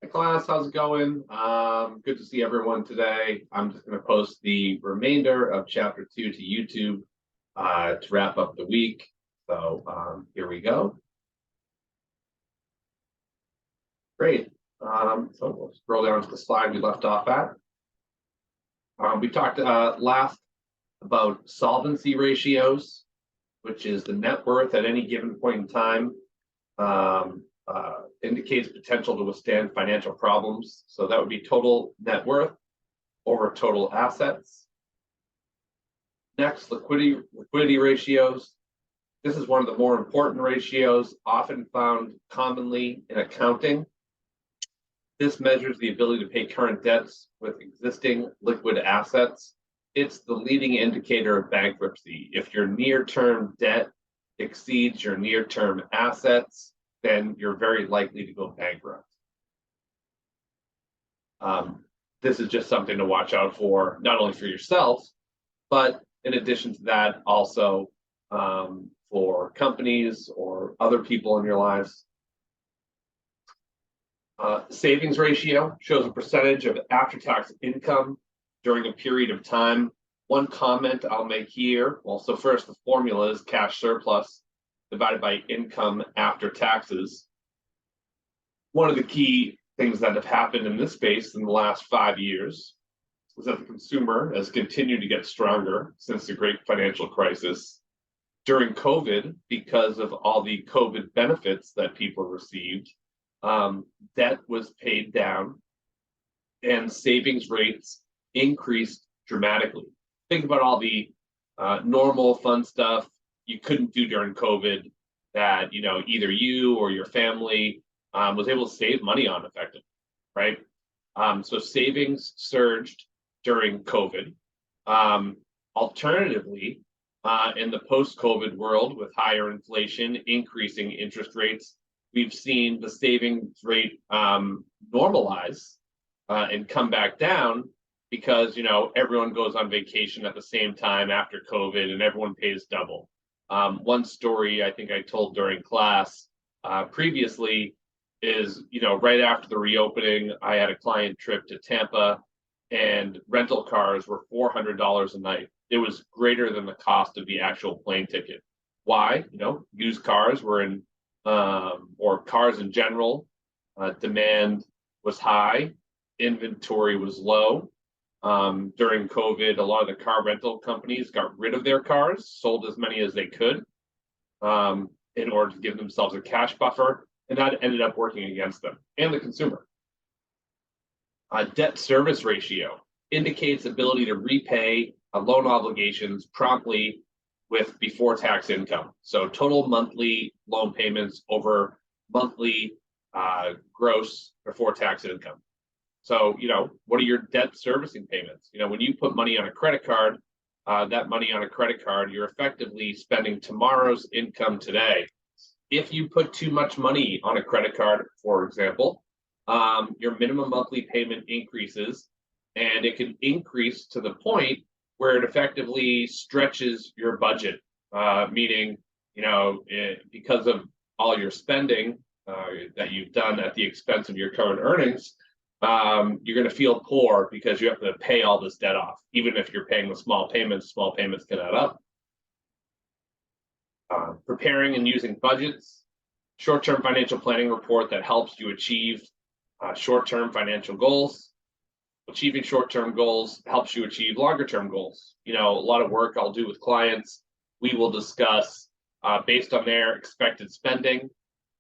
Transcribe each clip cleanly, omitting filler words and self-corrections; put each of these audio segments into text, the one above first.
Hey class, how's it going? Good to see everyone today. I'm just going to post the remainder of chapter 2 to YouTube to wrap up the week. So here we go. Great. So we'll scroll down to the slide we left off at. We talked last about solvency ratios, which is the net worth at any given point in time. Indicates potential to withstand financial problems. So that would be total net worth over total assets. Next, liquidity ratios. This is one of the more important ratios, often found commonly in accounting. This measures the ability to pay current debts with existing liquid assets. It's the leading indicator of bankruptcy. If your near-term debt exceeds your near-term assets, then you're very likely to go bankrupt. This is just something to watch out for, not only for yourself, but in addition to that, also for companies or other people in your lives. Savings ratio shows a percentage of after-tax income during a period of time. One comment I'll make here, well, so first, the formula is cash surplus divided by income after taxes. One of the key things that have happened in this space in the last 5 years is that the consumer has continued to get stronger since the great financial crisis. During COVID, because of all the COVID benefits that people received, debt was paid down and savings rates increased dramatically. Think about all the normal fun stuff you couldn't do during COVID that either you or your family was able to save money on effectively, right? So savings surged during COVID. Alternatively, in the post-COVID world with higher inflation, increasing interest rates, we've seen the savings rate normalize and come back down because everyone goes on vacation at the same time after COVID and everyone pays double. One story I think I told during class previously is, right after the reopening, I had a client trip to Tampa and rental cars were $400 a night. It was greater than the cost of the actual plane ticket. Why? Used cars were in, or cars in general, demand was high, inventory was low. During COVID, a lot of the car rental companies got rid of their cars, sold as many as they could in order to give themselves a cash buffer, and that ended up working against them and the consumer. Debt service ratio indicates ability to repay loan obligations promptly with before tax income. So total monthly loan payments over monthly gross before tax income. So, what are your debt servicing payments? When you put money on a credit card, that money on a credit card, you're effectively spending tomorrow's income today. If you put too much money on a credit card, for example, your minimum monthly payment increases, and it can increase to the point where it effectively stretches your budget, meaning, because of all your spending that you've done at the expense of your current earnings, you're going to feel poor because you have to pay all this debt off. Even if you're paying with small payments can add up. Preparing and using budgets, short-term financial planning report that helps you achieve short-term financial goals. Achieving short-term goals helps you achieve longer-term goals. A lot of work I'll do with clients, we will discuss based on their expected spending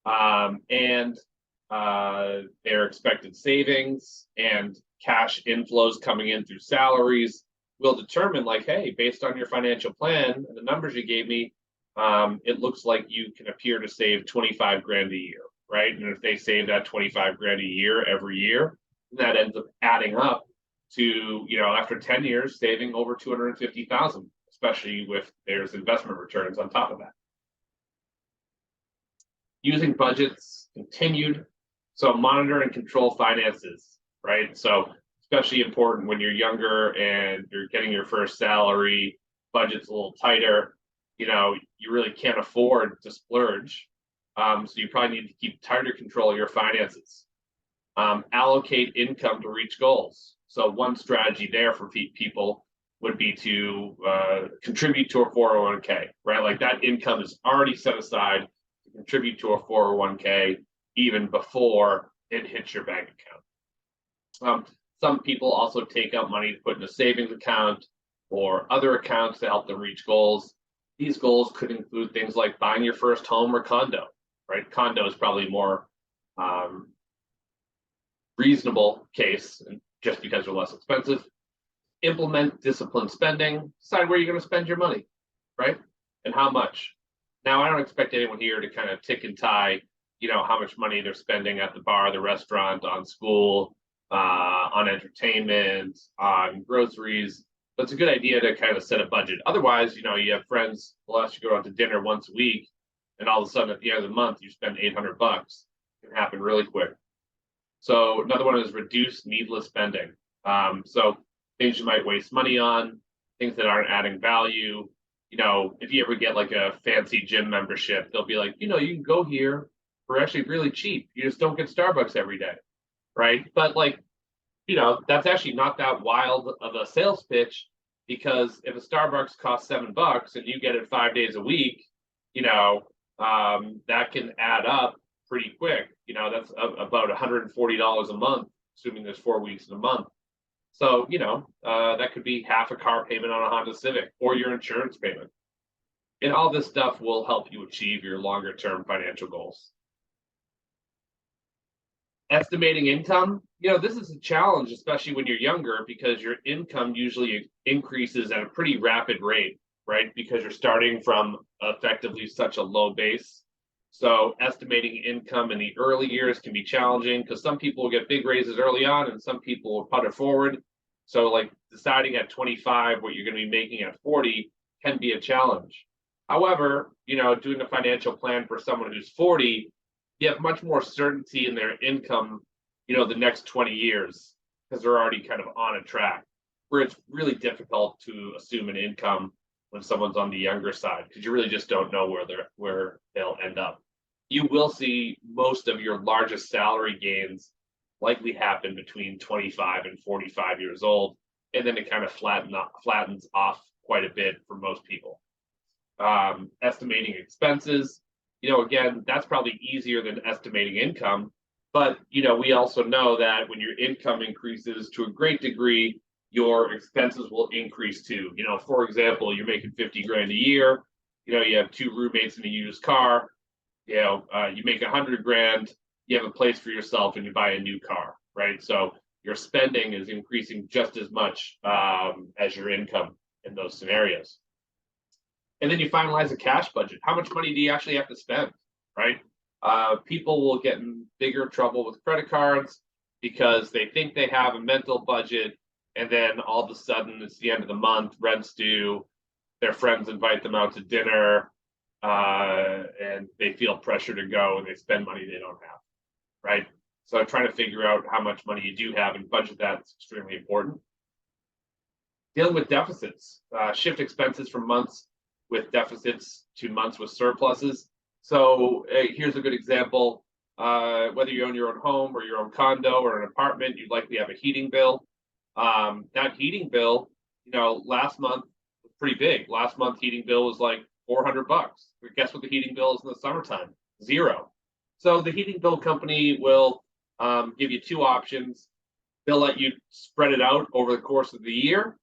and their expected savings and cash inflows coming in through salaries. We'll determine hey, based on your financial plan and the numbers you gave me, it looks like you can appear to save 25 grand a year, right? And if they save that 25 grand a year every year, that ends up adding up to, after 10 years, saving over 250,000, especially if there's investment returns on top of that. Using budgets continued. So monitor and control finances, right? So especially important when you're younger and you're getting your first salary, budget's a little tighter, you really can't afford to splurge. So you probably need to keep tighter control of your finances. Allocate income to reach goals. So one strategy there for people would be to contribute to a 401k, right? Like that income is already set aside to contribute to a 401k even before it hits your bank account. Some people also take out money to put in a savings account or other accounts to help them reach goals. These goals could include things like buying your first home or condo, right? Condo is probably more reasonable case, just because they're less expensive. Implement disciplined spending, decide where you're going to spend your money, right? And how much. Now, I don't expect anyone here to kind of tick and tie, how much money they're spending at the bar, the restaurant, on school, on entertainment, on groceries. But it's a good idea to kind of set a budget. Otherwise, you have friends will ask you to go out to dinner once a week, and all of a sudden at the end of the month you spend $800. It can happen really quick. So another one is reduce needless spending. So things you might waste money on, things that aren't adding value. If you ever get like a fancy gym membership, they'll be like, you can go here for actually really cheap. You just don't get Starbucks every day, right? But like, that's actually not that wild of a sales pitch, because if a Starbucks costs $7 and you get it 5 days a week, that can add up pretty quick. That's about $140 a month, assuming there's 4 weeks in a month. So, that could be half a car payment on a Honda Civic or your insurance payment. And all this stuff will help you achieve your longer term financial goals. Estimating income, this is a challenge, especially when you're younger, because your income usually increases at a pretty rapid rate, right? Because you're starting from effectively such a low base. So estimating income in the early years can be challenging, because some people will get big raises early on and some people will put it forward. So like deciding at 25 what you're going to be making at 40 can be a challenge. However, doing a financial plan for someone who's 40, you have much more certainty in their income, the next 20 years, because they're already kind of on a track, where it's really difficult to assume an income when someone's on the younger side, because you really just don't know where they'll end up. You will see most of your largest salary gains likely happen between 25 and 45 years old, and then it kind of flattens off quite a bit for most people. Estimating expenses, again, that's probably easier than estimating income. But, we also know that when your income increases to a great degree, your expenses will increase too. For example, you're making 50 grand a year, you have 2 roommates in a used car, you make 100 grand, you have a place for yourself, and you buy a new car, right? So your spending is increasing just as much as your income in those scenarios. And then you finalize a cash budget. How much money do you actually have to spend, right? People will get in bigger trouble with credit cards because they think they have a mental budget, and then all of a sudden it's the end of the month, rent's due, their friends invite them out to dinner, and they feel pressure to go, and they spend money they don't have, right? So trying to figure out how much money you do have and budget that is extremely important. Dealing with deficits, shift expenses from months with deficits to months with surpluses. So here's a good example. Whether you own your own home or your own condo or an apartment, you likely have a heating bill. That heating bill, last month was pretty big. Last month heating bill was like $400. Guess what the heating bill is in the summertime? $0. So the heating bill company will give you 2 options. They'll let you spread it out over the course of the year,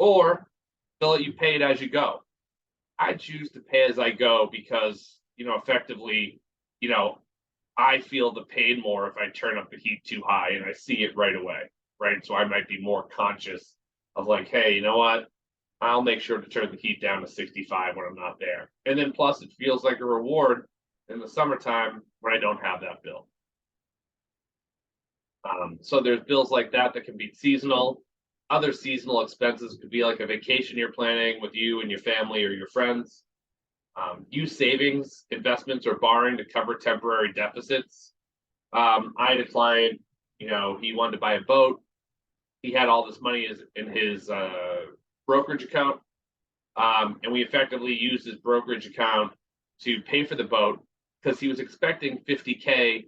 or they'll let you pay it as you go. I choose to pay as I go because, effectively, I feel the pain more if I turn up the heat too high, and I see it right away, right? So I might be more conscious of like, hey, you know what? I'll make sure to turn the heat down to 65 when I'm not there. And then plus it feels like a reward in the summertime when I don't have that bill. So there's bills like that can be seasonal. Other seasonal expenses could be like a vacation you're planning with you and your family or your friends. Use savings, investments, or borrowing to cover temporary deficits. I had a client, he wanted to buy a boat. He had all this money in his brokerage account, and we effectively used his brokerage account to pay for the boat because he was expecting $50K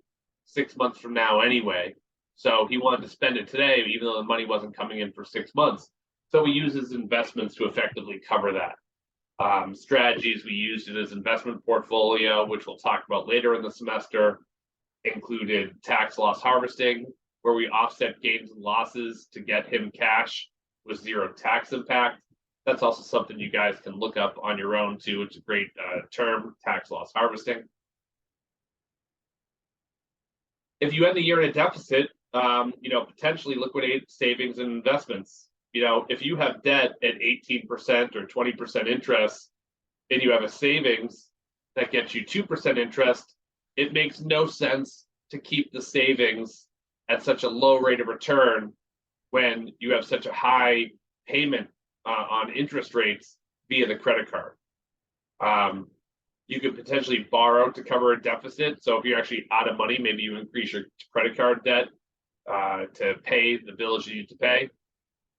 6 months from now anyway. So he wanted to spend it today, even though the money wasn't coming in for 6 months. So we use his investments to effectively cover that. Strategies we used in his investment portfolio, which we'll talk about later in the semester, included tax loss harvesting, where we offset gains and losses to get him cash with zero tax impact. That's also something you guys can look up on your own too. It's a great term, tax loss harvesting. If you end the year in a deficit, potentially liquidate savings and investments. If you have debt at 18% or 20% interest, and you have a savings that gets you 2% interest, it makes no sense to keep the savings at such a low rate of return when you have such a high payment on interest rates via the credit card. You could potentially borrow to cover a deficit. So if you're actually out of money, maybe you increase your credit card debt to pay the bills you need to pay.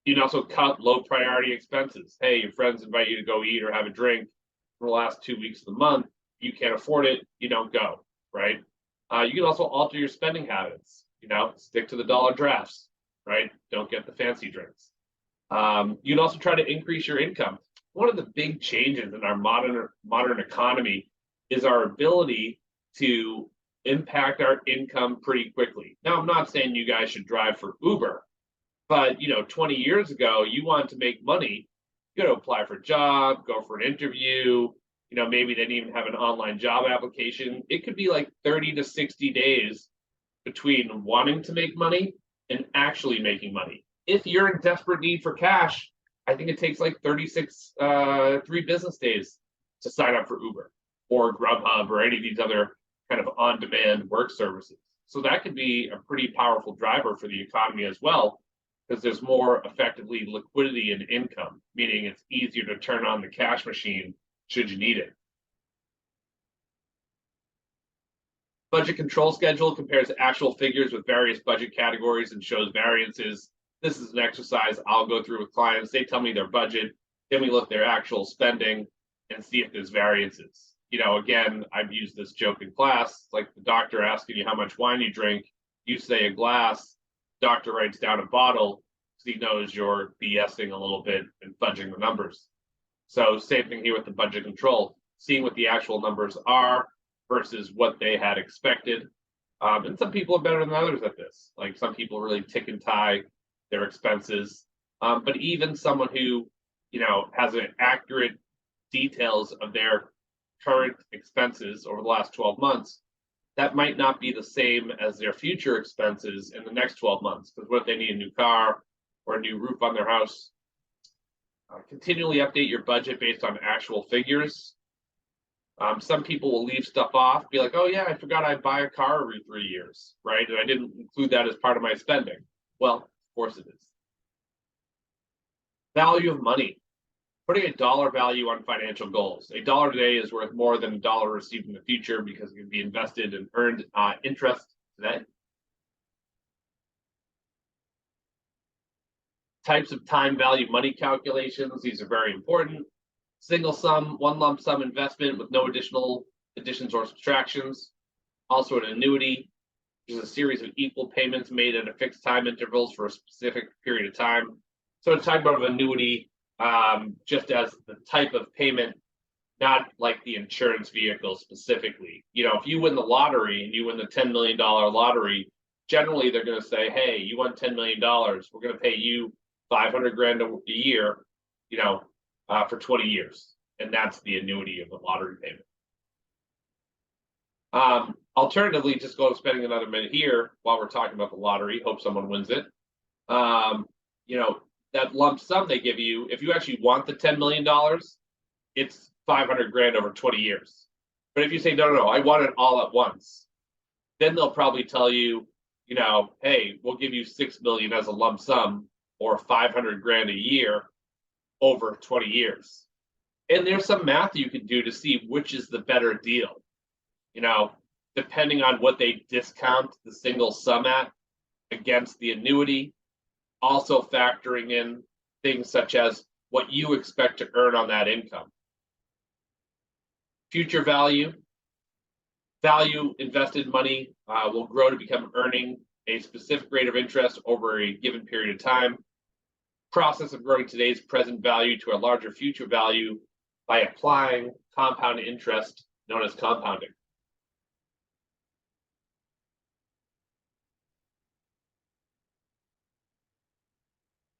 You can also cut low priority expenses. Hey, your friends invite you to go eat or have a drink for the last 2 weeks of the month. You can't afford it, you don't go, right? You can also alter your spending habits. Stick to the dollar drafts, right? Don't get the fancy drinks. You can also try to increase your income. One of the big changes in our modern economy is our ability to impact our income pretty quickly. Now, I'm not saying you guys should drive for Uber, but 20 years ago, you wanted to make money, you got to apply for a job, go for an interview. Maybe they didn't even have an online job application. It could be like 30 to 60 days between wanting to make money and actually making money. If you're in desperate need for cash, I think it takes like 3 business days to sign up for Uber or Grubhub or any of these other kind of on-demand work services. So that could be a pretty powerful driver for the economy as well, because there's more effectively liquidity and income, meaning it's easier to turn on the cash machine should you need it. Budget control schedule compares actual figures with various budget categories and shows variances. This is an exercise I'll go through with clients. They tell me their budget, then we look at their actual spending and see if there's variances. Again, I've used this joke in class, like the doctor asking you how much wine you drink. You say a glass, doctor writes down a bottle because he knows you're BSing a little bit and fudging the numbers. So same thing here with the budget control, seeing what the actual numbers are versus what they had expected. And some people are better than others at this. Like some people really tick and tie their expenses. But even someone who, has an accurate details of their current expenses over the last 12 months, that might not be the same as their future expenses in the next 12 months. Because what if they need a new car or a new roof on their house? Continually update your budget based on actual figures. Some people will leave stuff off, be like, oh yeah, I forgot I buy a car every 3 years, right? And I didn't include that as part of my spending. Well, of course it is. Value of money. Putting a dollar value on financial goals. A dollar today is worth more than a dollar received in the future because it can be invested and earned interest today. Types of time value money calculations. These are very important. Single sum, one lump sum investment with no additional additions or subtractions. Also an annuity, which is a series of equal payments made at a fixed time intervals for a specific period of time. So a type of annuity, just as the type of payment, not like the insurance vehicle specifically. If you win the lottery and you win the $10 million lottery, generally they're going to say, hey, you won $10 million. We're going to pay you 500 grand a year, for 20 years. And that's the annuity of the lottery payment. Alternatively, just go spending another minute here while we're talking about the lottery. Hope someone wins it. That lump sum they give you, if you actually want the $10 million, it's 500 grand over 20 years. But if you say, no, I want it all at once, then they'll probably tell you, hey, we'll give you 6 million as a lump sum or 500 grand a year over 20 years. And there's some math you can do to see which is the better deal, depending on what they discount the single sum at against the annuity, also factoring in things such as what you expect to earn on that income. Future value. Value invested money will grow to become earning a specific rate of interest over a given period of time. Process of growing today's present value to a larger future value by applying compound interest, known as compounding.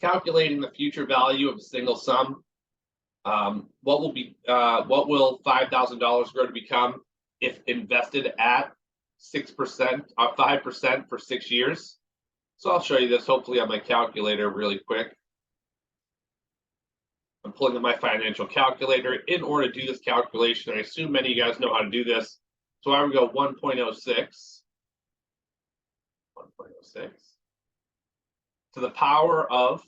Calculating the future value of a single sum. What will $5,000 grow to become if invested at 6%, 5% for 6 years? So I'll show you this hopefully on my calculator really quick. I'm pulling up my financial calculator. In order to do this calculation, I assume many of you guys know how to do this. So I would go 1.06 to the power of,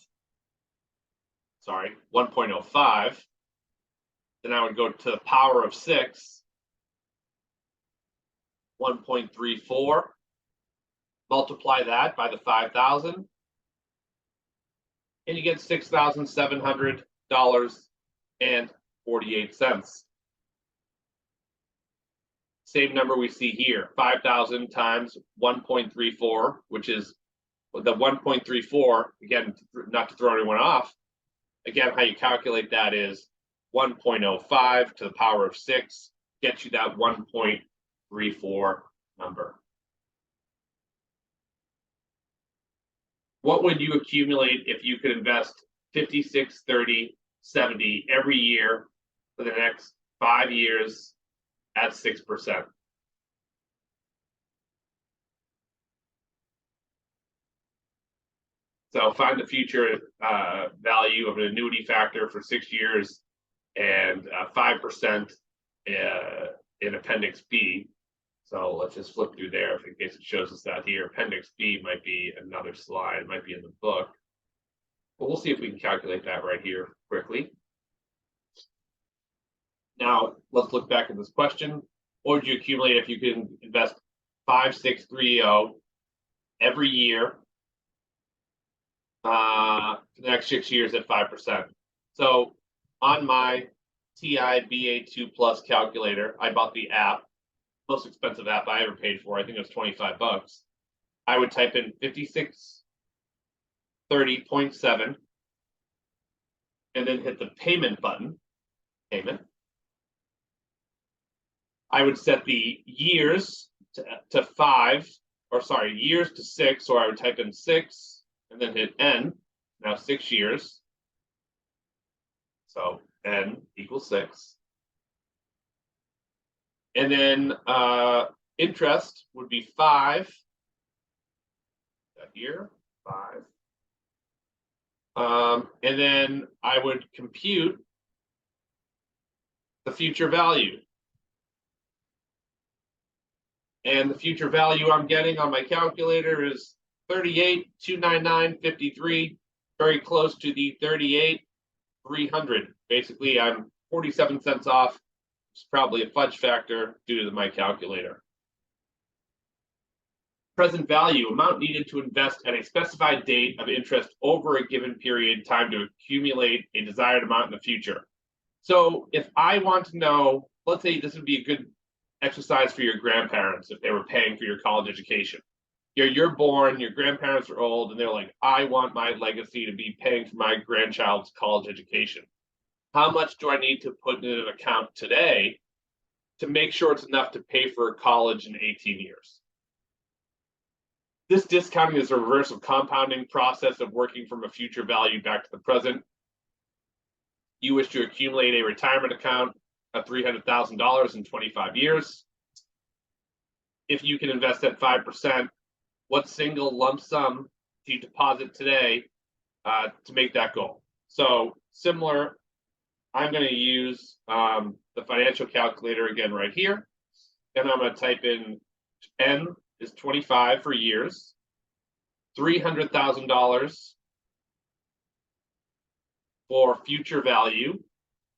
1.05. Then I would go to the power of 6, 1.34. Multiply that by the 5,000, and you get $6,700.48. Same number we see here, 5,000 times 1.34, which is the 1.34, again, not to throw anyone off. Again, how you calculate that is 1.05 to the power of 6 gets you that 1.34 number. What would you accumulate if you could invest 56, 30, 70 every year for the next 5 years at 6%? So find the future value of an annuity factor for 6 years and 5% in Appendix B. So let's just flip through there in case it shows us that here. Appendix B might be another slide, it might be in the book. But we'll see if we can calculate that right here quickly. Now, let's look back at this question. What would you accumulate if you could invest 5630 every year for the next 6 years at 5%? So on my TI BA2 Plus calculator, I bought the app, most expensive app I ever paid for. I think it was 25 bucks. I would type in 5630.7 and then hit the payment button, payment. I would set the years to 5, or sorry, years to 6, or I would type in 6 and then hit N. Now 6 years. So N equals 6. And then interest would be 5. That here, 5. And then I would compute the future value. And the future value I'm getting on my calculator is 38,299.53, very close to the 38,300. Basically, I'm 47 cents off. It's probably a fudge factor due to my calculator. Present value, amount needed to invest at a specified date of interest over a given period time to accumulate a desired amount in the future. So if I want to know, let's say this would be a good exercise for your grandparents if they were paying for your college education. You're born, your grandparents are old, and they're like, I want my legacy to be paying for my grandchild's college education. How much do I need to put in an account today to make sure it's enough to pay for college in 18 years? This discounting is a reverse of compounding process of working from a future value back to the present. You wish to accumulate a retirement account of $300,000 in 25 years. If you can invest at 5%, what single lump sum do you deposit today to make that goal? So similar, I'm going to use the financial calculator again right here. And I'm going to type in N is 25 for years, $300,000 for future value.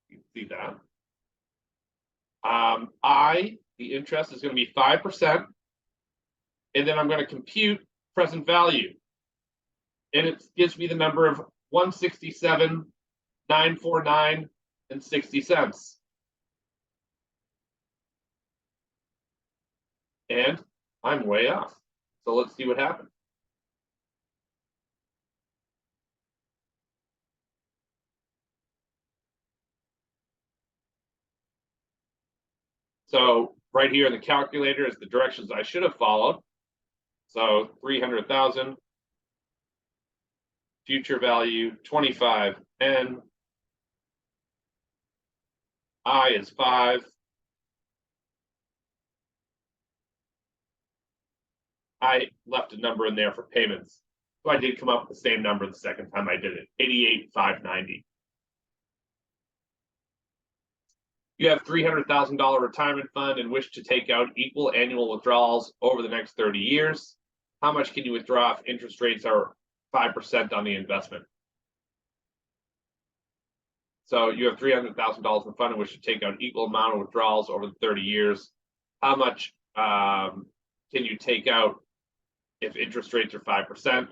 You can see that. The interest is going to be 5, and then I'm going to compute present value. And it gives me the number of $167,949.60. 60 cents. and I'm way off. So let's see what happened. So right here in the calculator is the directions I should have followed. So 300,000, future value 25 N, I is 5, I left a number in there for payments. So I did come up with the same number the second time I did it, 88,590. You have $300,000 retirement fund and wish to take out equal annual withdrawals over the next 30 years. How much can you withdraw if interest rates are 5% on the investment? So you have $300,000 in the fund and wish to take out equal amount of withdrawals over the 30 years. How much can you take out if interest rates are 5%?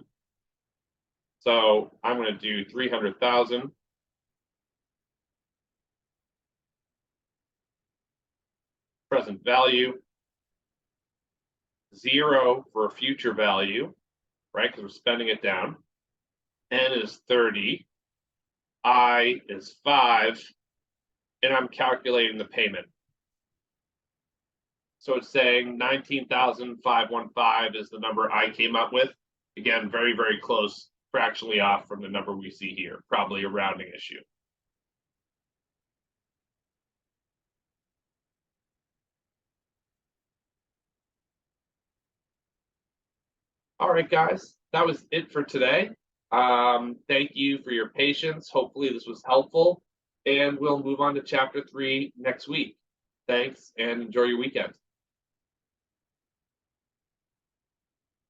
So I'm going to do 300,000. Present value, 0 for a future value, right? Because we're spending it down. N is 30, I is 5, and I'm calculating the payment. So it's saying 19,515 is the number I came up with. Again, very, very close, fractionally off from the number we see here, probably a rounding issue. All right, guys, that was it for today. Thank you for your patience. Hopefully this was helpful, and we'll move on to chapter 3 next week. Thanks, and enjoy your weekend.